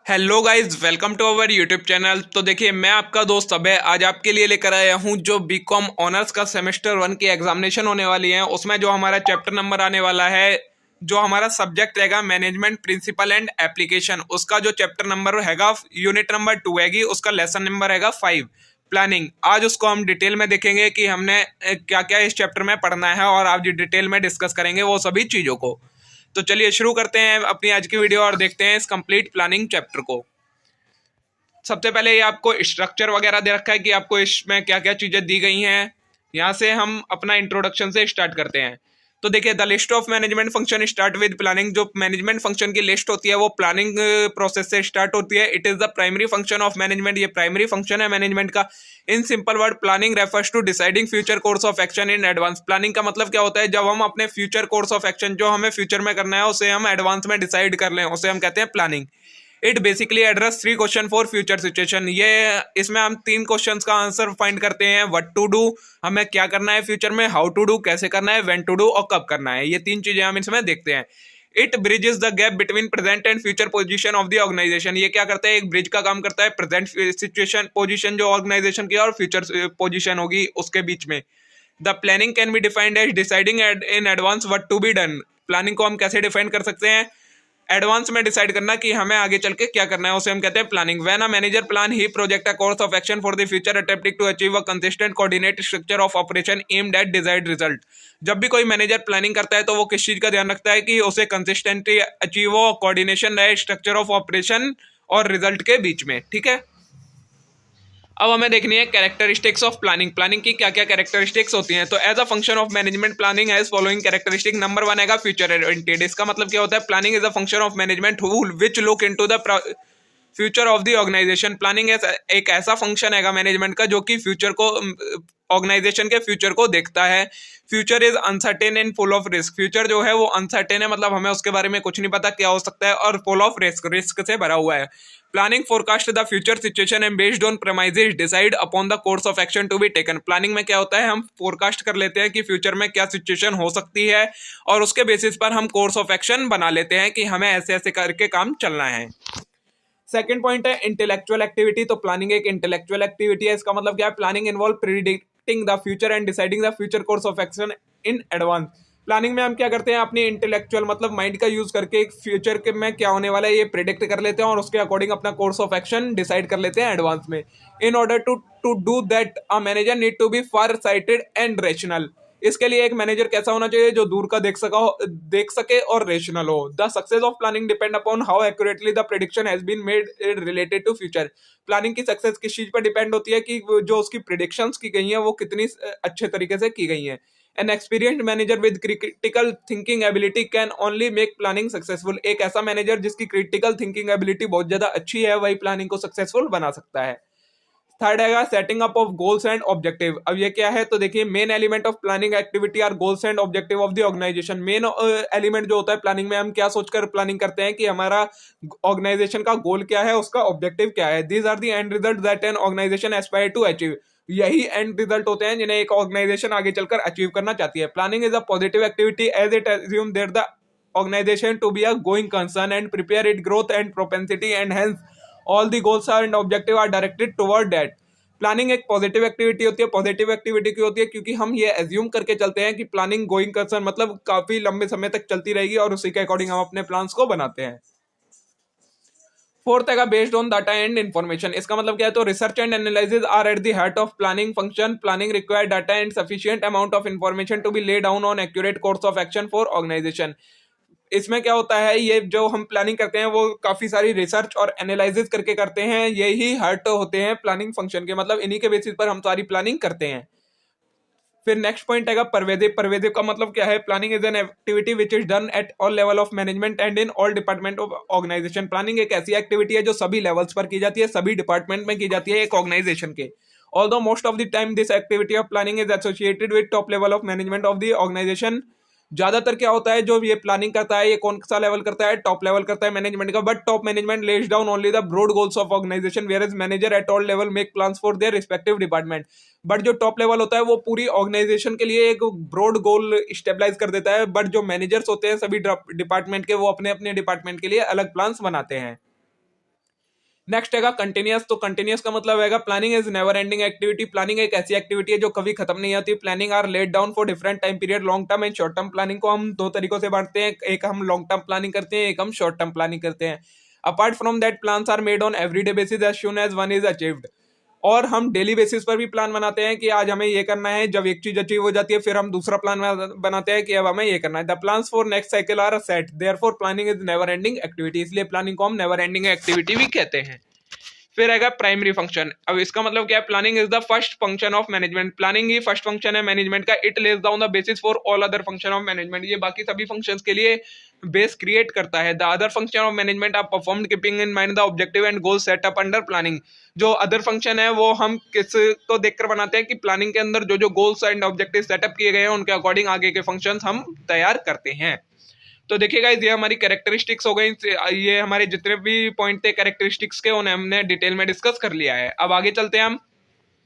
Hello guys, welcome to our YouTube channel. तो देखिए, मैं आपका दोस्त अभय आज आपके लिए लेकर आया हूं जो बीकॉम ऑनर्स का सेमेस्टर 1 की एग्जामिनेशन होने वाली है। उसमें जो हमारा चैप्टर नंबर आने वाला है, जो हमारा सब्जेक्ट रहेगा मैनेजमेंट प्रिंसिपल एंड एप्लीकेशन, उसका जो चैप्टर नंबर हैगा यूनिट नंबर 2 हैगी, उसका लेसन नंबर हैगा 5 प्लानिंग। आज उसको हम डिटेल में देखेंगे कि हमने क्या क्या इस चैप्टर में पढ़ना है और आज डिटेल में डिस्कस करेंगे वो सभी चीज़ों को। तो चलिए शुरू करते हैं अपनी आज की वीडियो और देखते हैं इस कंप्लीट प्लानिंग चैप्टर को। सबसे पहले ये आपको स्ट्रक्चर वगैरह दे रखा है कि आपको इसमें क्या क्या चीज़ें दी गई हैं। यहाँ से हम अपना इंट्रोडक्शन से स्टार्ट करते हैं। तो देखिए, the list of management function start with planning. जो मैनेजमेंट फंक्शन की लिस्ट होती है वो प्लानिंग प्रोसेस से स्टार्ट होती है। It is the primary function of management. ये प्राइमरी फंक्शन है मैनेजमेंट का। In simple word, planning refers to deciding future course of action in advance. Planning का मतलब क्या होता है? जब हम अपने फ्यूचर कोर्स ऑफ एक्शन जो हमें फ्यूचर में करना है उसे हम एडवांस में डिसाइड कर लें, उसे हम कहते हैं planning. It basically address 3 question for future situation. ये इसमें हम 3 क्वेश्चंस का आंसर फाइंड करते हैं। व्हाट टू डू, हमें क्या करना है फ्यूचर में, हाउ टू डू, कैसे करना है, व्हेन टू डू और कब करना है। ये 3 चीजें हम इसमें देखते हैं। It bridges the gap between present and future position of the organization. ये क्या करता है? एक ब्रिज का काम करता है प्रेजेंट सिचुएशन पोजीशन जो ऑर्गेनाइजेशन की और फ्यूचर पोजीशन होगी उसके बीच में। The planning can be defined as deciding in advance what to be done. Planning को हम कैसे डिफाइन कर सकते हैं? एडवांस में डिसाइड करना कि हमें आगे चल के क्या करना है, उसे हम कहते हैं planning. When a manager plan he project a course of action for the future attempting to achieve a consistent coordinate structure of operation aimed at desired result. जब भी कोई मैनेजर प्लानिंग करता है तो वो किस चीज का ध्यान रखता है कि उसे कंसिस्टेंटली अचीव हो, कोऑर्डिनेशन रहे स्ट्रक्चर ऑफ ऑपरेशन और रिजल्ट के बीच में। ठीक है, अब हमें देखनी है कैरेक्टरिस्टिक्स ऑफ प्लानिंग। प्लानिंग की क्या क्या कैरेक्टरिस्टिक्स होती हैं। तो as a function of management planning has following characteristic. Number 1 है फ्यूचर ओरिएंटेड। इसका मतलब क्या होता है? Planning is a function of management who which look into the future of the organization. Planning एक ऐसा फंक्शन है मैनेजमेंट का जो कि फ्यूचर को, ऑर्गेनाइजेशन के फ्यूचर को देखता है। Future is uncertain and full of risk. Future जो है वो अनसर्टेन है, मतलब हमें उसके बारे में कुछ नहीं पता क्या हो सकता है, और फुल ऑफ रिस्क, रिस्क से भरा हुआ है। Planning forecast the future situation and based on premises decide upon the course of action to be taken. Planning में क्या होता है? हम फोरकास्ट कर लेते हैं कि फ्यूचर में क्या सिचुएशन हो सकती है और उसके बेसिस पर हम कोर्स ऑफ एक्शन बना लेते हैं कि हमें ऐसे ऐसे करके काम चलना है। सेकंड पॉइंट है इंटेलेक्चुअल एक्टिविटी। तो प्लानिंग एक इंटेलेक्चुअल एक्टिविटी है। इसका मतलब क्या है? Planning involve predicting the future and deciding the future course of action in advance. Planning में हम क्या करते हैं? अपनी इंटेलेक्चुअल मतलब माइंड का यूज करके एक फ्यूचर के में क्या होने वाला है ये प्रिडिक्ट कर लेते हैं और उसके अकॉर्डिंग अपना कोर्स ऑफ एक्शन डिसाइड कर लेते हैं एडवांस में। In order to do that a manager need to be far sighted and rational. इसके लिए एक मैनेजर कैसा होना चाहिए? जो दूर का देख सके और रेशनल हो। The success of planning depend upon how accurately the prediction has been made related to future. Planning की सक्सेस किस चीज पर डिपेंड होती है? कि जो उसकी प्रिडिक्शंस की गई हैं वो कितनी अच्छे तरीके से की गई हैं। N experienced manager with critical thinking ability can only make planning successful. एक ऐसा मैनेजर जिसकी क्रिटिकल थिंकिंग एबिलिटी बहुत ज्यादा अच्छी है वही प्लानिंग को सक्सेसफुल बना सकता है। थर्ड है setting up of goals and objective. अब ये क्या है? तो देखिए, main element of planning activity are goals and objective of the organization. Main element जो होता है प्लानिंग में, हम क्या सोचकर प्लानिंग करते हैं कि हमारा ऑर्गेनाइजेशन का गोल क्या है, उसका ऑब्जेक्टिव क्या है। These are the end result that an organization aspire to achieve. यही एंड रिजल्ट होते हैं जिन्हें एक ऑर्गेनाइजेशन आगे चलकर अचीव करना चाहती है। Planning is a positive activity as it assume that the organization to be a going concern and prepare its growth and propensity and hence all the goals are and objective are directed toward that। Planning एक positive activity होती है। Positive activity क्यों होती है? क्योंकि हम ये assume करके चलते हैं कि प्लानिंग गोइंग कंसर्न मतलब काफी लंबे समय तक चलती रहेगी और उसी के अकॉर्डिंग हम अपने प्लान्स को बनाते हैं। फोर्थ है based on data and information. इसका मतलब क्या है? तो research and analysis are at the heart of planning function. Planning require data and sufficient amount of information to be lay down on accurate course of action for organization. इसमें क्या होता है? ये जो हम प्लानिंग करते हैं वो काफी सारी रिसर्च और एनालिसिस करके करते हैं। यही हर्ट होते हैं प्लानिंग फंक्शन के, मतलब इन्हीं के बेसिस पर हम सारी प्लानिंग करते हैं। फिर नेक्स्ट पॉइंट है परवेदिव। परवेदिव का मतलब क्या है? Planning is an activity which is done at all level of management and in all department of organization. Planning एक ऐसी एक्टिविटी है जो सभी लेवल्स पर की जाती है, सभी डिपार्टमेंट में की जाती है एक ऑर्गेनाइजेशन के। Although most of the time this activity of planning is associated with top level of management of the organization. ज्यादातर क्या होता है जो ये प्लानिंग करता है ये कौन सा लेवल करता है? टॉप लेवल करता है मैनेजमेंट का। But top management lays down only the broad goals of organization where is manager at all level make plans for their respective department. But जो टॉप लेवल होता है वो पूरी ऑर्गेनाइजेशन के लिए एक ब्रॉड गोल स्टेबलाइज कर देता है। बट जो मैनेजर्स होते हैं सभी डिपार्टमेंट के, वो अपने अपने डिपार्टमेंट के लिए अलग प्लान्स बनाते हैं। नेक्स्ट हैगा कंटिन्यूअस। तो कंटिन्यूअस का मतलब हैगा planning is never ending activity. Planning एक ऐसी एक्टिविटी है जो कभी खत्म नहीं होती। Planning are laid down for different time period, long term and short term. Planning को हम दो तरीकों से बांटते हैं, एक हम लॉन्ग टर्म प्लानिंग करते हैं, एक हम शॉर्ट टर्म प्लानिंग करते हैं। Apart from that plans are made on everyday basis as soon as one is achieved. और हम डेली बेसिस पर भी प्लान बनाते हैं कि आज हमें ये करना है, जब एक चीज अचीव हो जाती है फिर हम दूसरा प्लान बनाते हैं कि अब हमें ये करना है। The plans for next cycle are set, therefore planning is never ending activity. इसलिए प्लानिंग को हम नेवर एंडिंग एक्टिविटी भी कहते हैं। फिर आएगा प्राइमरी फंक्शन। अब इसका मतलब क्या है? Planning is the first function of management. Planning he first function है मैनेजमेंट का। It lays down the basis for all other function of management. ये बाकी सभी फंक्शंस के लिए बेस क्रिएट करता है। The other function of management are performed keeping in mind the objective and goal set up under planning. जो other function है वो हम किस को देखकर बनाते हैं कि प्लानिंग के अंदर जो जो गोल्स एंड ऑब्जेक्टिव सेटअप किए गए हैं उनके अकॉर्डिंग आगे के फंक्शंस हम तैयार करते हैं। तो देखिए गाइस, ये हमारी कैरेक्टरिस्टिक्स हो गई। ये हमारे जितने भी पॉइंट थे कैरेक्टरिस्टिक्स के उन्हें हमने डिटेल में डिस्कस कर लिया है। अब आगे चलते हैं हम।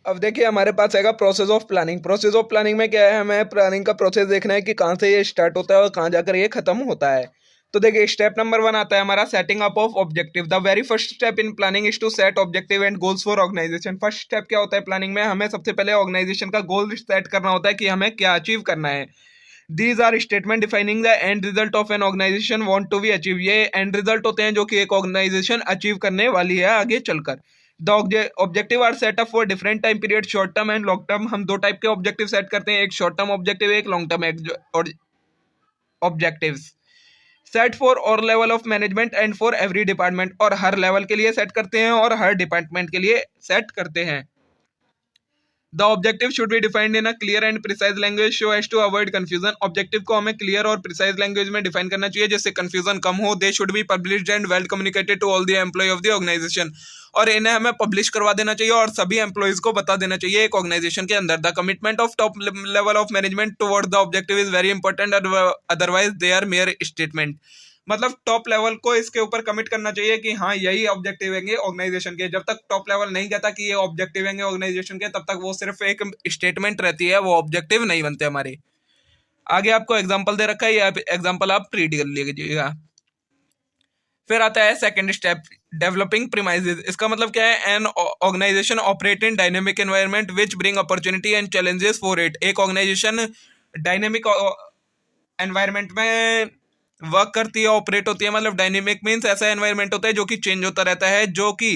अब देखिए हमारे पास आएगा process of planning. Process of planning में क्या है? हमें प्लानिंग का प्रोसेस देखना है कि कहाँ से ये स्टार्ट होता है और कहाँ जाकर ये खत्म होता है। तो देखिए स्टेप नंबर 1 आता है हमारा setting up of objective. The very first step in planning is to set objective and goals for organization. First step क्या होता है प्लानिंग में? हमें सबसे पहले ऑर्गेनाइजेशन का गोल सेट करना होता है कि हमें क्या अचीव करना है। These are statement defining the end result of an organization want to be achieved। ये end result होते हैं जो कि एक ऑर्गेनाइजेशन अचीव करने वाली है आगे चलकर। The objective are set up for different time period, short term and long term. हम दो टाइप के ऑब्जेक्टिव सेट करते हैं, एक शॉर्ट टर्म ऑब्जेक्टिव, एक long term objectives. Set for और level of management and for every department. और हर लेवल के लिए सेट करते हैं और हर डिपार्टमेंट के लिए सेट करते हैं। The objective should be defined in a clear and precise language so as to avoid confusion. Objective को हमें क्लियर और प्रिसाइज लैंग्वेज में डिफाइन करना चाहिए जिससे कंफ्यूजन कम हो। They should be published and well communicated to all the employee of the organization. और इन्हें हमें पब्लिश करवा देना चाहिए और सभी एम्प्लॉयज को बता देना चाहिए एक ऑर्गेनाइजेशन के अंदर। The commitment of top level of management toward the objective is very important, otherwise they are mere statement. मतलब टॉप लेवल को इसके ऊपर कमिट करना चाहिए कि हाँ यही ऑब्जेक्टिव हैंगे ऑर्गेनाइजेशन के। जब तक टॉप लेवल नहीं कहता कि ये ऑब्जेक्टिव हैंगे ऑर्गेनाइजेशन के, तब तक वो सिर्फ एक स्टेटमेंट रहती है, वो ऑब्जेक्टिव नहीं बनते हमारे। आगे आपको एग्जांपल दे रखा है, ये एग्जांपल आप रीड कर लीजिएगा। फिर आता है सेकंड स्टेप, डेवलपिंग प्रीमाइसेस। इसका मतलब क्या है? An organization operate in dynamic environment which bring opportunity and challenges for it. एक ऑर्गेनाइजेशन डायनेमिक एनवायरनमेंट में वर्क करती है, ऑपरेट होती है। मतलब डायनेमिक मीन्स ऐसा एनवायरनमेंट होता है जो कि चेंज होता रहता है, जो कि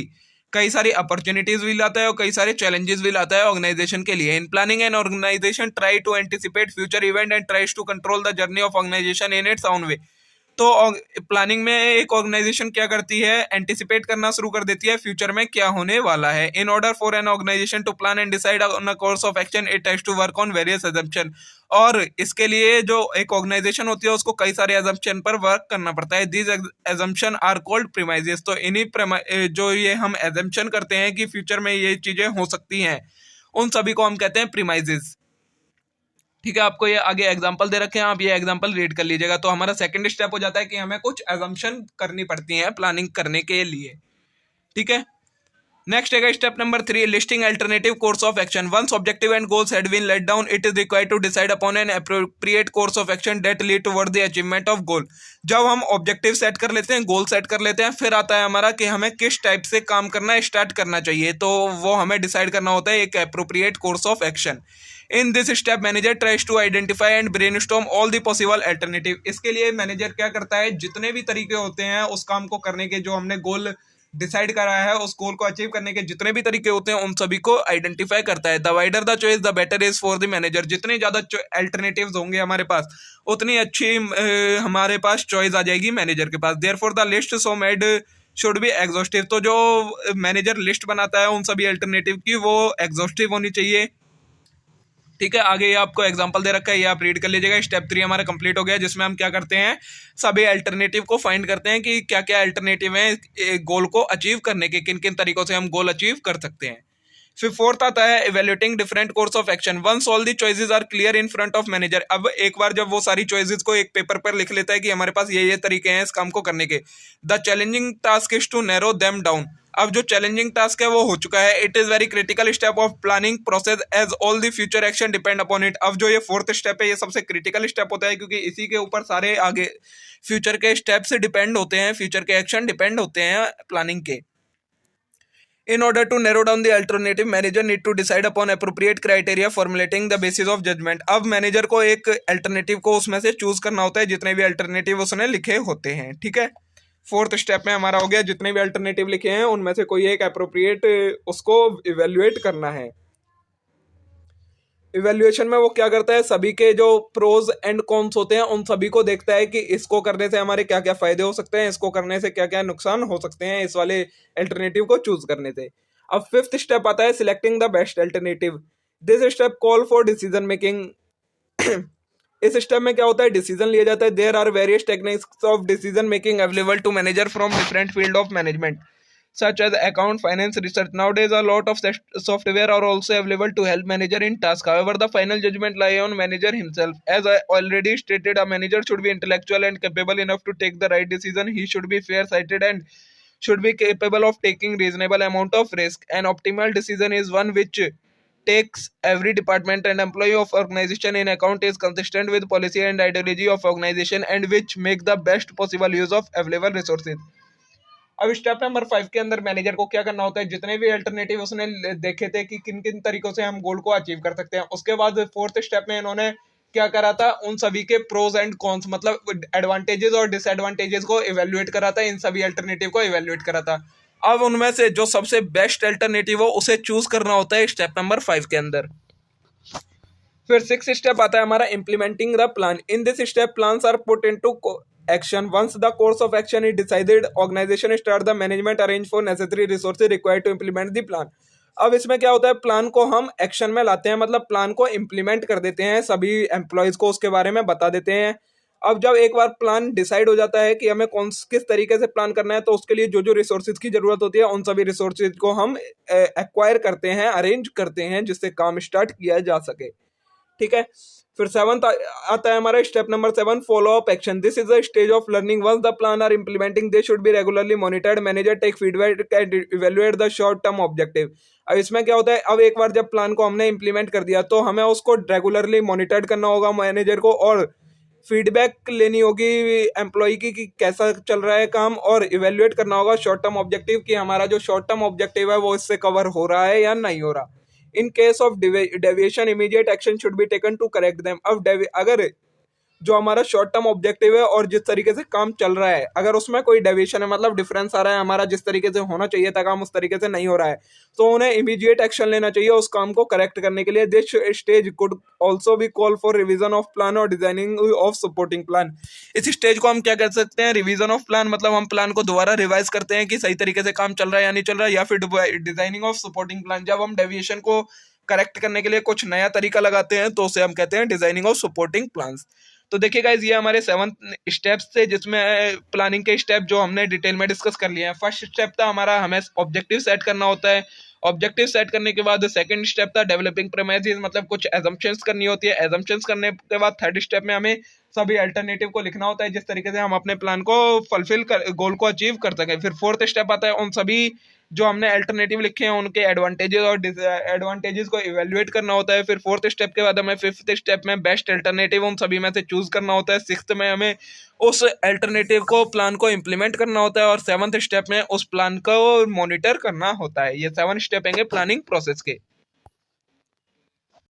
कई सारी अपॉर्चुनिटीज भी लाता है और कई सारे चैलेंजेस भी लाता है ऑर्गेनाइजेशन के लिए। In planning an organization try to anticipate future event and tries to control the journey of organization in its own way. तो प्लानिंग में एक ऑर्गेनाइजेशन क्या करती है? एंटिसिपेट करना शुरू कर देती है फ्यूचर में क्या होने वाला है। In order for an organization to plan and decide on a course of action it has to work on various assumption. और इसके लिए जो एक ऑर्गेनाइजेशन होती है उसको कई सारे अजम्पशन पर वर्क करना पड़ता है। These assumption are called premises. तो इन्हीं जो ये हम अजम्पशन करते हैं कि फ्यूचर में ये चीजें हो सकती हैं, उन सभी को हम कहते हैं प्रीमाइसेस। ठीक है, आपको ये आगे एग्जांपल दे रखे हैं, आप ये एग्जांपल रीड कर लीजिएगा। तो हमारा सेकंड स्टेप हो जाता है कि हमें कुछ अजम्पशन करनी पड़ती हैं प्लानिंग करने के लिए। ठीक है, नेक्स्ट है step number 3, listing alternative course of action. Once objective and goals had been laid down, it is required to decide upon an appropriate course of action that lead toward the achievement of goal. जब हम objective set कर लेते हैं, goal set कर लेते हैं, फिर आता है हमारा कि हमें किस टाइप से काम करना स्टार्ट करना चाहिए। तो वो हमें डिसाइड करना होता है एक appropriate course of action. In this step manager tries to identify and brainstorm all the possible alternative. इसके लिए मैनेजर क्या करता है? जितने भी तरीके होते हैं उस काम को करने के, जो हमने गोल डिसाइड करा है उस गोल को अचीव करने के जितने भी तरीके होते हैं उन सभी को आइडेंटिफाई करता है। The wider the choice the better is for the manager. जितने ज्यादा अल्टरनेटिव्स होंगे हमारे पास, उतनी अच्छी हमारे पास चॉइस आ जाएगी मैनेजर के पास। Therefore the list so made should be exhaustive. तो जो मैनेजर लिस्ट बनाता है उन सभी अल्टरनेटिव की, वो एग्जॉस्टिव होनी चाहिए। ठीक है, आगे ये आपको एग्जांपल दे रखा है, ये आप रीड कर लीजिएगा। स्टेप 3 हमारा कंप्लीट हो गया, जिसमें हम क्या करते हैं? सभी अल्टरनेटिव को फाइंड करते हैं कि क्या क्या अल्टरनेटिव है गोल को अचीव करने के, किन किन तरीकों से हम गोल अचीव कर सकते हैं। फिर फोर्थ आता है evaluating different course of action. Once all the choices are clear in front of manager. अब एक बार जब वो सारी चॉइसेस को एक पेपर पर लिख लेता है कि हमारे पास ये तरीके हैं इस काम को करने के, the challenging task is to narrow them down. अब जो चैलेंजिंग टास्क है वो हो चुका है। It is very critical step of planning process as all the future action depend upon it. अब जो ये फोर्थ स्टेप है ये सबसे क्रिटिकल स्टेप होता है, क्योंकि इसी के ऊपर सारे आगे फ्यूचर के स्टेप्स डिपेंड होते हैं, फ्यूचर के एक्शन डिपेंड होते हैं प्लानिंग के। In order to narrow down the alternative, manager need to decide upon appropriate criteria formulating the basis of judgment. अब मैनेजर को एक अल्टरनेटिव को उसमें से चूज करना होता है जितने भी अल्टरनेटिव उसने लिखे होते हैं, ठीक है। फोर्थ स्टेप में हमारा हो गया जितने भी अल्टरनेटिव लिखे हैं उनमें से कोई एक अप्रोप्रिएट उसको इवेल्युएट करना है। इवेल्युएशन में वो क्या करता है, सभी के जो प्रोज एंड कॉन्स होते हैं उन सभी को देखता है कि इसको करने से हमारे क्या क्या फायदे हो सकते हैं, इसको करने से क्या क्या नुकसान हो सकते हैं इस वाले अल्टरनेटिव को चूज करने से। अब फिफ्थ स्टेप आता है selecting the best alternative. This step call for decision making. इस स्टेप में क्या होता है, डिसीजन लिया जाता है। There are various techniques of decision making available to manager from different field of management such as account, finance, research. Nowadays, a lot of software are also available to help manager in task. However, the final judgment lie on manager himself. As I already stated, a manager should be intellectual and capable enough to take the right decision. He should be fair-sighted and should be capable of taking reasonable amount of risk. An optimal decision is one which takes every department and employee of organization in account, is consistent with policy and ideology of organization, and which make the best possible use of available resources. अब step number 5 के अंदर manager को क्या करना होता है, जितने भी अल्टरनेटिव उसने देखे थे कि किन किन तरीकों से हम गोल को अचीव कर सकते हैं, उसके बाद फोर्थ स्टेप में इन्होंने क्या करा था, उन सभी के प्रोज एंड कॉन्स मतलब एडवांटेजेस और डिसएडवांटेजेस को इवेल्युएट करा था, इन सभी अल्टरनेटिव को इवेल्युएट करा था। अब उनमें से जो सबसे बेस्ट अल्टरनेटिव हो उसे चूज करना होता है स्टेप नंबर 5 के अंदर। फिर 6 स्टेप आता है हमारा implementing the plan. In this step plans are put into action. Once the course of action is decided, organization start the management arrange for necessary resources required to implement the plan. अब इसमें क्या होता है, plan को हम action में लाते हैं, मतलब प्लान को इम्प्लीमेंट कर देते हैं, सभी एम्प्लॉयज को उसके बारे में बता देते हैं। अब जब एक बार प्लान डिसाइड हो जाता है कि हमें किस तरीके से प्लान करना है, तो उसके लिए जो जो रिसोर्सेज की जरूरत होती है उन सभी रिसोर्सेज को हम एक्वायर करते हैं, अरेंज करते हैं, जिससे काम स्टार्ट किया जा सके, ठीक है। फिर 7th आता है हमारा step number 7, follow up action. This is the stage of learning. Once the plan are implementing they should be regularly monitored. Manager take feedback and evaluate the short term objective. अब इसमें क्या होता है, अब एक बार जब प्लान को हमने इंप्लीमेंट कर दिया तो हमें उसको रेगुलरली मॉनिटर्ड करना होगा मैनेजर को, और फीडबैक लेनी होगी एम्प्लॉय की कि कैसा चल रहा है काम, और इवैल्यूएट करना होगा शॉर्ट टर्म ऑब्जेक्टिव कि हमारा जो शॉर्ट टर्म ऑब्जेक्टिव है वो इससे कवर हो रहा है या नहीं हो रहा। In case of deviation immediate action should be taken to correct them. अब अगर जो हमारा शॉर्ट टर्म ऑब्जेक्टिव है और जिस तरीके से काम चल रहा है, अगर उसमें कोई डेविएशन है, मतलब डिफरेंस आ रहा है, हमारा जिस तरीके से होना चाहिए था काम उस तरीके से नहीं हो रहा है, तो उन्हें इमीडिएट एक्शन लेना चाहिए उस काम को करेक्ट करने के लिए। This stage could also be call for revision of plan और डिजाइनिंग ऑफ सपोर्टिंग प्लान। इस स्टेज को हम क्या कर सकते हैं, रिवीजन ऑफ प्लान, मतलब हम प्लान को दोबारा रिवाइज करते हैं कि सही तरीके से काम चल रहा है या नहीं चल रहा है, या फिर डिजाइनिंग ऑफ सपोर्टिंग प्लान, जब हम डेविएशन को करेक्ट करने के लिए कुछ नया तरीका लगाते हैं तो उसे हम कहते हैं डिजाइनिंग ऑफ सपोर्टिंग प्लान्स। तो देखिए गाइस, ये हमारे 7 स्टेप्स थे जिसमें प्लानिंग के स्टेप जो हमने डिटेल में डिस्कस कर लिए हैं। फर्स्ट स्टेप था हमारा, हमें ऑब्जेक्टिव सेट करना होता है। ऑब्जेक्टिव सेट करने के बाद सेकंड स्टेप था डेवलपिंग प्रेमाइसेस, मतलब कुछ एजम्पशंस करनी होती है। एजम्पशंस करने के बाद थर्ड स्टेप में हमें सभी अल्टरनेटिव को लिखना होता है जिस तरीके से हम अपने प्लान को फुलफिल कर गोल को अचीव कर सकें। फिर फोर्थ स्टेप आता है उन सभी जो हमने अल्टरनेटिव लिखे हैं उनके एडवांटेजेस और डिसएडवांटेजेस को इवेल्युएट करना होता है। फिर फोर्थ स्टेप के बाद हमें फिफ्थ स्टेप में बेस्ट अल्टरनेटिव उन सभी में से चूज करना होता है। सिक्स्थ में हमें उस अल्टरनेटिव को प्लान को इम्प्लीमेंट करना होता है, और सेवंथ स्टेप में उस प्लान को मॉनिटर करना होता है। ये 7 स्टेप हैं प्लानिंग प्रोसेस के।